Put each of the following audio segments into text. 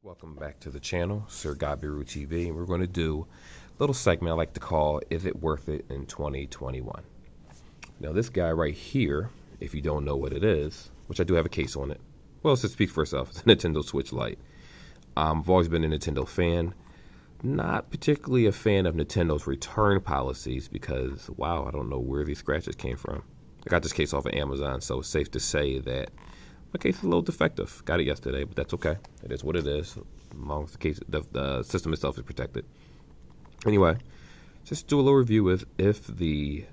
Welcome back to the channel, Sir Gabiru TV, and we're going to do a little segment I like to call "Is It Worth It in 2021?" Now, this guy right here, if you don't know what it is, which I do have a case on it, well, it speaks for itself. It's a Nintendo Switch Lite. I've always been a Nintendo fan, not particularly a fan of Nintendo's return policies because, wow, I don't know where these scratches came from. I got this case off of Amazon, so it's safe to say that my case is a little defective. Got it yesterday, but that's okay. It is what it is. As long as the system itself is protected. Anyway, just do a little review with if the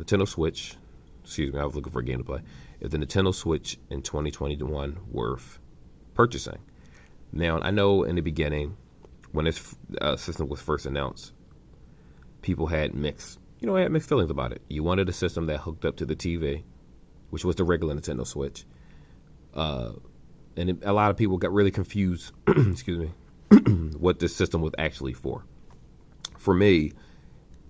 Nintendo Switch, excuse me, I was looking for a game to play. If the Nintendo Switch in 2021 worth purchasing. Now, I know in the beginning, when this system was first announced, people had mixed feelings about it. You wanted a system that hooked up to the TV, which was the regular Nintendo Switch. And a lot of people got really confused, excuse me, what this system was actually for. For me,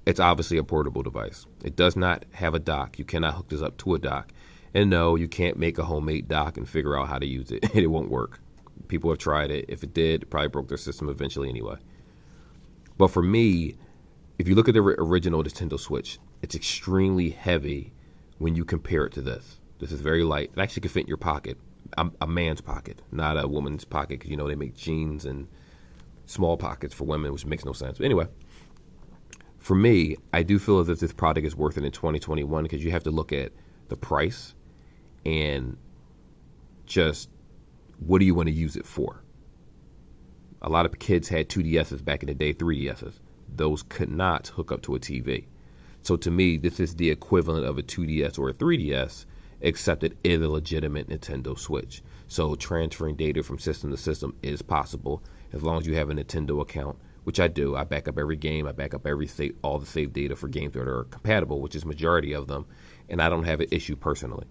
it's obviously a portable device. It does not have a dock. You cannot hook this up to a dock. And no, you can't make a homemade dock and figure out how to use it. It won't work. People have tried it. If it did, it probably broke their system eventually anyway. But for me, if you look at the original Nintendo Switch, it's extremely heavy when you compare it to this. This is very light. It actually can fit in your pocket, a man's pocket, not a woman's pocket, because they make jeans and small pockets for women, which makes no sense. But anyway, for me, I do feel as if this product is worth it in 2021 because you have to look at the price and just what do you want to use it for. A lot of kids had 2DSs back in the day, 3DSs. Those could not hook up to a TV. So to me, this is the equivalent of a 2DS or a 3DS, except it is a legitimate Nintendo Switch. So transferring data from system to system is possible as long as you have a Nintendo account, which I do. I back up every game. I back up all the saved data for games that are compatible, which is majority of them, and I don't have an issue personally.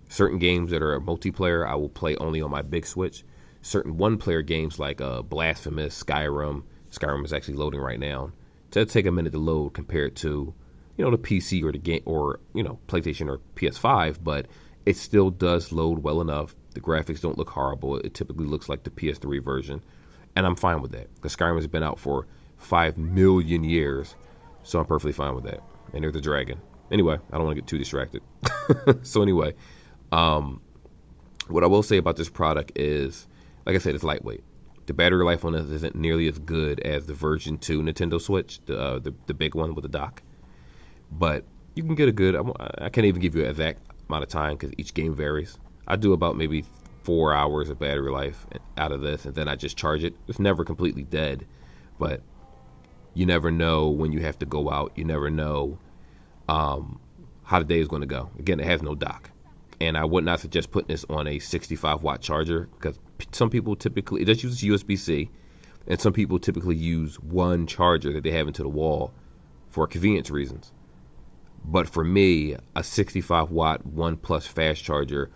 Certain games that are multiplayer, I will play only on my big Switch. Certain one-player games like Blasphemous, Skyrim is actually loading right now. So it'll take a minute to load compared to the PC or the game or PlayStation or PS5, but it still does load well enough. The graphics don't look horrible. It typically looks like the PS3 version, and I'm fine with that because Skyrim has been out for 5 million years, so I'm perfectly fine with that. And there's the dragon. Anyway, I don't want to get too distracted. So anyway, what I will say about this product is, like I said, it's lightweight. The battery life on this isn't nearly as good as the version 2 Nintendo Switch, the big one with the dock. But you can get a good, I can't even give you an exact amount of time because each game varies. I do about maybe 4 hours of battery life out of this, and then I just charge it. It's never completely dead, but you never know when you have to go out. You never know how the day is going to go. Again, it has no dock. And I would not suggest putting this on a 65-watt charger because some people typically, it just uses USB-C, and some people typically use one charger that they have into the wall for convenience reasons. But for me, a 65-watt 1+ fast charger,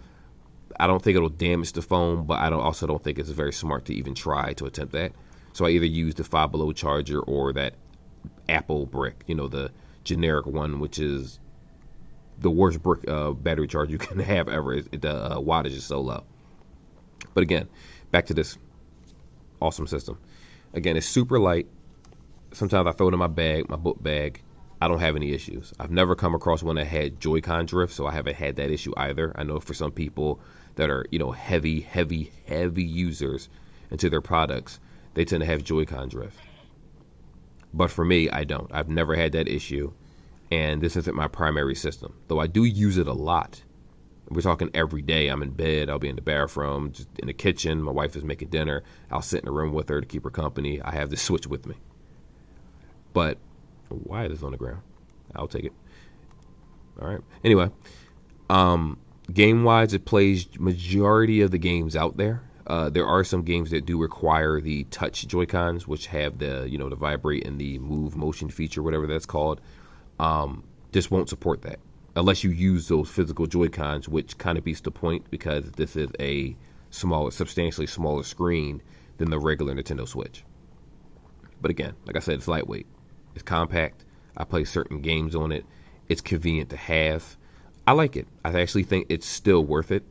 I don't think it'll damage the phone, but I also don't think it's very smart to even try to attempt that. So I either use the Five Below charger or that Apple brick, the generic one, which is the worst brick battery charge you can have ever. The wattage is so low. But again, back to this awesome system. Again, it's super light. Sometimes I throw it in my bag, my book bag. I don't have any issues. I've never come across one that had Joy-Con drift, so I haven't had that issue either. I know for some people that are, heavy users into their products, they tend to have Joy-Con drift. But for me, I don't. I've never had that issue, and this isn't my primary system, though I do use it a lot. We're talking every day. I'm in bed. I'll be in the bathroom, just in the kitchen. My wife is making dinner. I'll sit in the room with her to keep her company. I have this Switch with me. But why is this on the ground? I'll take it. All right. Anyway, game-wise, it plays majority of the games out there. There are some games that do require the touch Joy-Cons, which have the the vibrate and the move motion feature, whatever that's called. This won't support that unless you use those physical Joy-Cons, which kind of beats the point because this is a substantially smaller screen than the regular Nintendo Switch. But again, like I said, it's lightweight. It's compact. I play certain games on it. It's convenient to have. I like it. I actually think it's still worth it.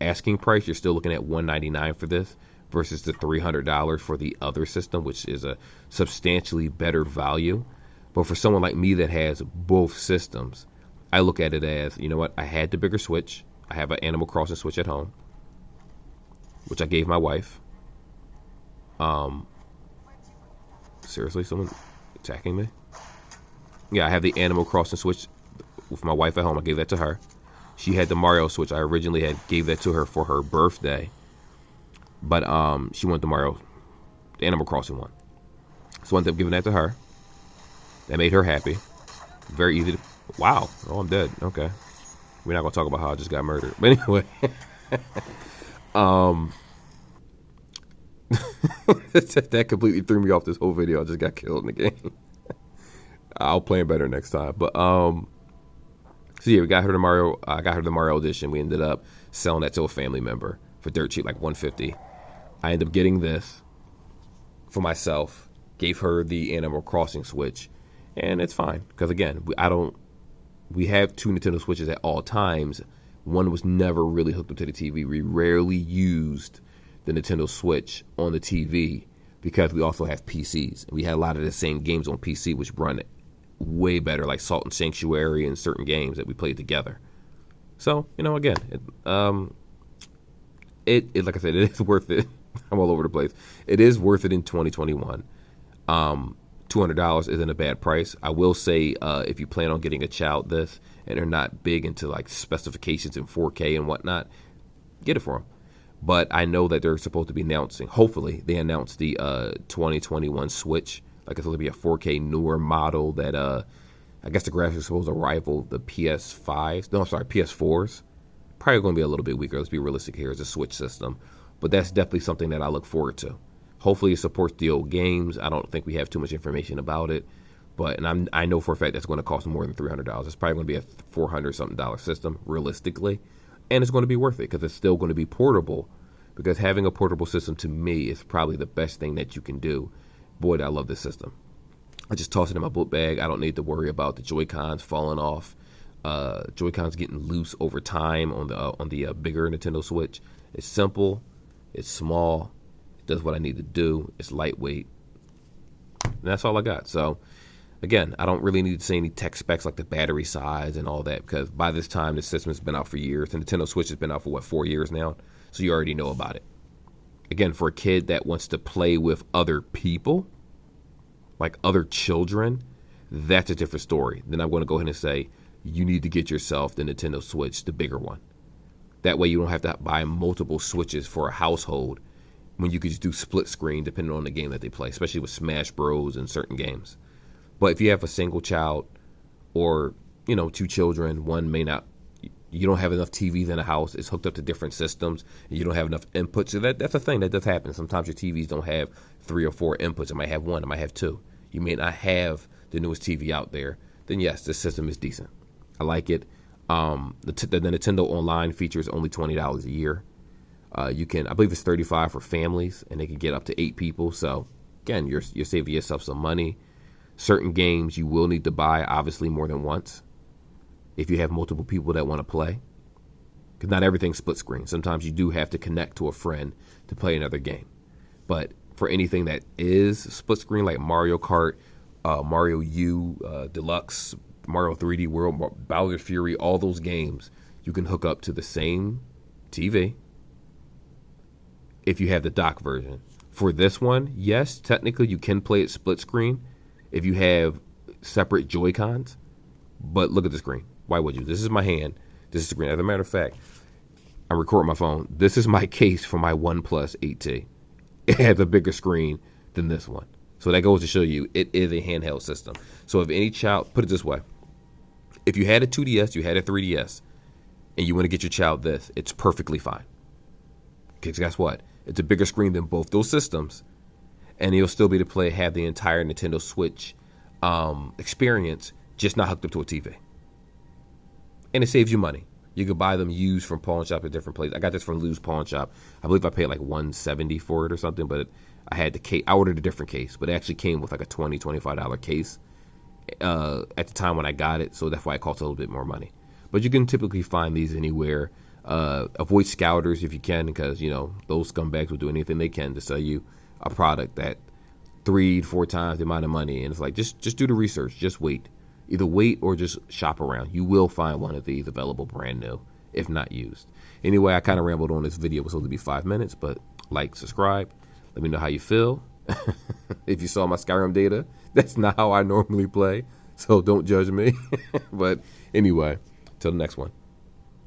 asking price, you're still looking at $199 for this versus the $300 for the other system, which is a substantially better value. But for someone like me that has both systems, I look at it as, you know what, I had the bigger Switch. I have an Animal Crossing Switch at home, which I gave my wife. Seriously, someone attacking me? Yeah, I have the Animal Crossing Switch with my wife at home. I gave that to her. She had the Mario Switch. I originally gave that to her for her birthday, but she wanted the Animal Crossing one. So I ended up giving that to her. That made her happy. Very easy to... Wow. Oh, I'm dead. Okay. We're not going to talk about how I just got murdered. But anyway. That completely threw me off this whole video. I just got killed in the game. I'll play it better next time. But so yeah, we got her the Mario. I got her the Mario edition. We ended up selling that to a family member for dirt cheap, like $150. I ended up getting this for myself. Gave her the Animal Crossing Switch, and it's fine because again, we have two Nintendo Switches at all times. One was never really hooked up to the TV. We rarely used the Nintendo Switch on the TV because we also have PCs. We had a lot of the same games on PC, which run way better, like Salt and Sanctuary and certain games that we played together. So, again, it like I said, it is worth it. I'm all over the place. It is worth it in 2021. $200 isn't a bad price. I will say, if you plan on getting a child this and they're not big into like specifications in 4K and whatnot, get it for them. But I know that they're supposed to be announcing, hopefully they announce the 2021 Switch. Like it's supposed to be a 4K newer model that I guess the graphics are supposed to rival the PS5s. No, I'm sorry, PS4s. Probably going to be a little bit weaker. Let's be realistic here as a Switch system. But that's definitely something that I look forward to. Hopefully it supports the old games. I don't think we have too much information about it. And I know for a fact that's going to cost more than $300. It's probably going to be a $400-something system, realistically. And it's going to be worth it because it's still going to be portable. Because having a portable system, to me, is probably the best thing that you can do. Boy, I love this system. I just toss it in my book bag. I don't need to worry about the Joy-Cons falling off. Joy-Cons getting loose over time on the bigger Nintendo Switch. It's simple. It's small. It does what I need to do. It's lightweight. And that's all I got. So, again, I don't really need to say any tech specs like the battery size and all that because by this time, the system has been out for years. The Nintendo Switch has been out for, 4 years now? So you already know about it. Again, for a kid that wants to play with other people, like other children, that's a different story. Then I'm going to go ahead and say, you need to get yourself the Nintendo Switch, the bigger one. That way you don't have to buy multiple Switches for a household when you could just do split screen depending on the game that they play, especially with Smash Bros. And certain games. But if you have a single child or, 2 children, one may not, you don't have enough TVs in the house, it's hooked up to different systems, and you don't have enough inputs. So that's a thing that does happen. Sometimes your TVs don't have 3 or 4 inputs. It might have 1, it might have 2. You may not have the newest TV out there. Then yes, this system is decent. I like it. The Nintendo Online feature is only $20 a year. I believe it's $35 for families, and they can get up to 8 people. So again, you're saving yourself some money. Certain games you will need to buy, obviously, more than once if you have multiple people that want to play. Because not everything's split screen. Sometimes you do have to connect to a friend to play another game. But for anything that is split screen, like Mario Kart, Mario U, Deluxe, Mario 3D World, Bowser Fury, all those games, you can hook up to the same TV if you have the dock version. For this one, yes, technically you can play it split screen if you have separate Joy-Cons. But look at the screen. Why would you? This is my hand. This is the screen. As a matter of fact, I'm recording my phone. This is my case for my OnePlus 8T. It has a bigger screen than this one. So that goes to show you it is a handheld system. So if any child, put it this way, if you had a 2DS, you had a 3DS, and you want to get your child this, it's perfectly fine. Because guess what? It's a bigger screen than both those systems, and you'll still be able to have the entire Nintendo Switch experience, just not hooked up to a TV. And it saves you money. You could buy them used from pawn shop at different places. I got this from Lou's Pawn Shop. I believe I paid like $170 for it or something, but I had the case. I ordered a different case, but it actually came with like a $25 case at the time when I got it, so that's why it cost a little bit more money. But you can typically find these anywhere. Avoid scouters if you can, because those scumbags will do anything they can to sell you a product that 3 to 4 times the amount of money. And it's like, just do the research. Just wait. Either wait or just shop around. You will find one of these available brand new, if not used. Anyway, I kind of rambled on this video. It was supposed to be 5 minutes, but like, subscribe. Let me know how you feel. If you saw my Skyrim data, that's not how I normally play. So don't judge me. But anyway, till the next one.